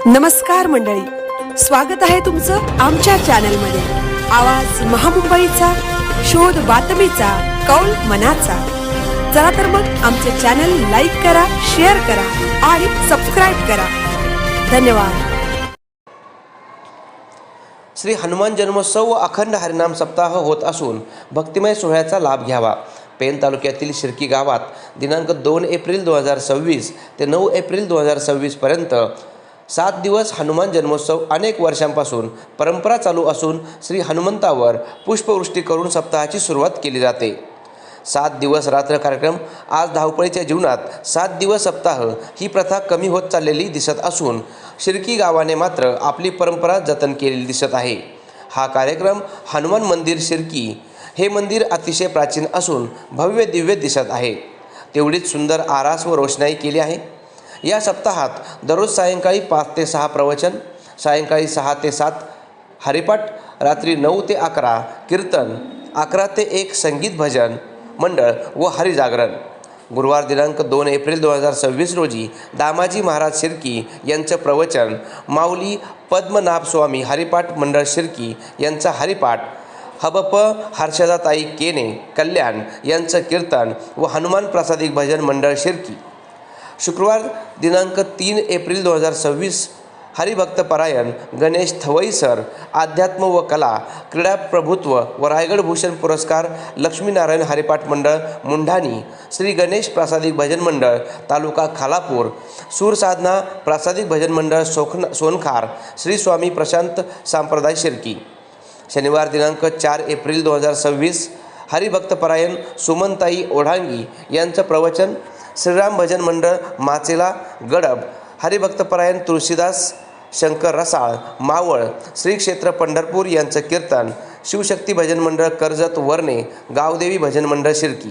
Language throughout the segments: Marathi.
नमस्कार मंडळी, स्वागत आहे तुमचं आमच्या चॅनलमध्ये। आवाज महामुंबईचा, शोध बातमीचा, कौल मनाचा। चला तर मग आमचे चॅनल लाईक करा, शेअर करा आणि सबस्क्राइब करा। धन्यवाद। श्री हनुमान जन्मोत्सव व अखंड हरिनाम सप्ताह होत असून भक्तिमय सोहळ्याचा लाभ घ्यावा। पेन तालुक्यातील शिर्की गावात दिनांक 2 एप्रिल 2026 ते 9 एप्रिल 2026 पर्यंत 7 दिवस हनुमान जन्मोत्सव अनेक वर्षांपासून परंपरा चालू असून श्री हनुमंतावर पुष्पवृष्टी करून सप्ताहाची सुरुवात केली जाते। 7 दिवस रात्र कार्यक्रम। आज धावपळीच्या जीवनात 7 दिवस सप्ताह ही प्रथा कमी होत चाललेली दिसत असून शिर्की गावाने मात्र आपली परंपरा जतन केलेली दिसत आहे। हा कार्यक्रम हनुमान मंदिर शिर्की हे मंदिर अतिशय प्राचीन असून भव्य दिव्य दिसत आहे। तेवढीच सुंदर आरास व रोषणाई केली आहे। या सप्ताहात दररोज सायंकाळी 5 ते 6 प्रवचन, सायंकाळी 6 ते 7 हरिपाठ, रात्री 9 ते 11 कीर्तन, 11 ते 1 संगीत भजन मंडळ व हरिजागरण। गुरुवार दिनांक 2 एप्रिल 2026 रोजी दामाजी महाराज शिर्की यांचं प्रवचन, माऊली पद्मनाभ स्वामी हरिपाठ मंडळ शिर्की यांचा हरिपाठ, हबप हर्षदाताई केने कल्याण यांचं कीर्तन व हनुमान प्रसादिक भजन मंडळ शिर्की। शुक्रवार दिनांक 3 एप्रिल 2026 हरिभक्तपरायण गणेश थवई सर अध्यात्म व कला क्रीडा प्रभुत्व व रायगड भूषण पुरस्कार लक्ष्मीनारायण हरिपाठ मंडळ मुंढाणी, श्री गणेश प्रासादिक भजन मंडळ तालुका खालापूर, सूरसाधना प्रासादिक भजन मंडळ सोनखार, श्री स्वामी प्रशांत संप्रदाय शिर्की। शनिवार दिनांक 4 एप्रिल 2026 हरिभक्तपरायण सुमनताई ओढांगी यांचं प्रवचन, श्रीराम भजन मंडळ माचेला गडब, हरिभक्तपरायण तुळशीदास शंकर रसाळ मावळ, श्री क्षेत्र पंढरपूर यांचं कीर्तन, शिवशक्ती भजन मंडळ कर्जत वर्णे, गावदेवी भजन मंडळ शिर्की।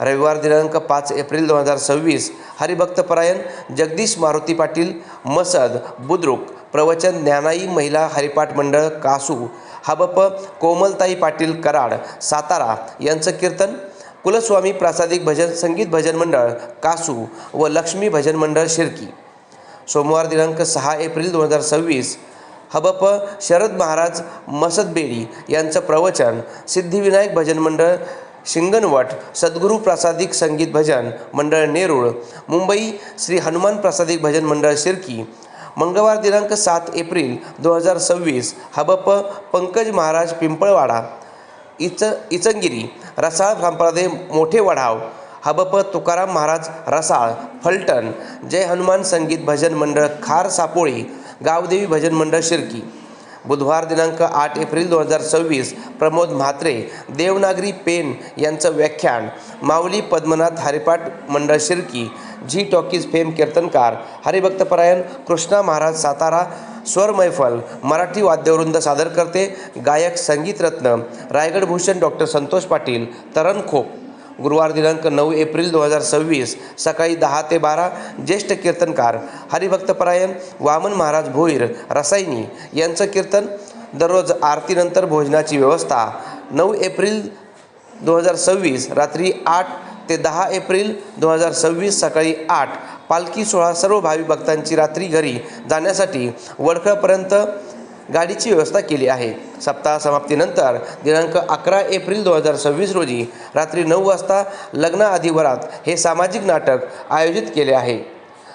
रविवार दिनांक 5 एप्रिल 2026 हरिभक्तपरायण जगदीश मारुती पाटील मसद बुद्रुक प्रवचन, ज्ञानाई महिला हरिपाठ मंडळ कासू, हबप कोमलताई पाटील कराड सातारा यांचं कीर्तन, कुलस्वामी प्रासादिक भजन संगीत भजन मंडळ कासू व लक्ष्मी भजन मंडळ शिर्की। सोमवार दिनांक 6 एप्रिल 2026 हबप शरद महाराज मसदबेडी यांचं प्रवचन, सिद्धिविनायक भजन मंडळ शिंगणवट, सद्गुरू प्रासादिक संगीत भजन मंडळ नेरूळ मुंबई, श्री हनुमान प्रासादिक भजन मंडळ शिर्की। मंगळवार दिनांक 7 एप्रिल 2026 हबप पंकज महाराज पिंपळवाडा इचंगिरी रसाळ संप्रदाय मोठे वढाव, हबप तुकाराम महाराज रसाळ फलटण, जय हनुमान संगीत भजन मंडळ खार सापोळी, गावदेवी भजन मंडळ शिर्की। बुधवार दिनांक 8 एप्रिल 2026 प्रमोद म्हात्रे देवनागरी पेन यांचं व्याख्यान, माऊली पद्मनाथ हरिपाठ मंडळ शिर्की, झी टॉकीज फेम कीर्तनकार हरिभक्तपरायण कृष्णा महाराज सातारा, स्वर मैफल मराठी वाद्यवृंद सादर करते, गायक संगीतरत्न रायगड भूषण डॉक्टर संतोष पाटील तरणखोप। गुरुवार दिनांक 9 एप्रिल 2026 सकाळी 10 ते 12 ज्येष्ठ कीर्तनकार हरिभक्तपरायण वामन महाराज भोईर रसायनी यांचं कीर्तन। दररोज आरतीनंतर भोजनाची व्यवस्था। 9 एप्रिल 2026 रात्री 8 ते 10 एप्रिल 2026 सकाळी 8 पालखी सोहळा। सर्व भाविक भक्तांची रात्री घरी जाण्यासाठी वडखळपर्यंत गाडीची व्यवस्था केली आहे। सप्ताह समाप्तीनंतर दिनांक 11 एप्रिल 2026 रोजी रात्री 9 वाजता लग्न आधी वरात हे सामाजिक नाटक आयोजित केले आहे।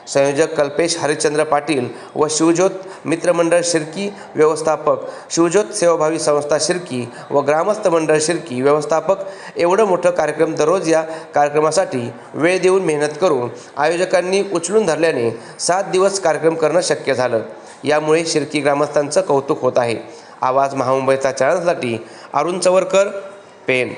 संयोजक कल्पेश हरिश्चंद्र पाटील व शिवज्योत मित्रमंडळ शिर्की, व्यवस्थापक शिवज्योत सेवाभावी संस्था शिर्की व ग्रामस्थ मंडळ शिर्की व्यवस्थापक। एवढं मोठं कार्यक्रम दररोज या कार्यक्रमासाठी वेळ देऊन मेहनत करून आयोजकांनी उचलून धरल्याने 7 दिवस कार्यक्रम करणं शक्य झालं। यामुळे शिर्की ग्रामस्थांचं कौतुक होत आहे। आवाज महामुंबईचा चॅनलसाठी अरुण चवरकर, पेन।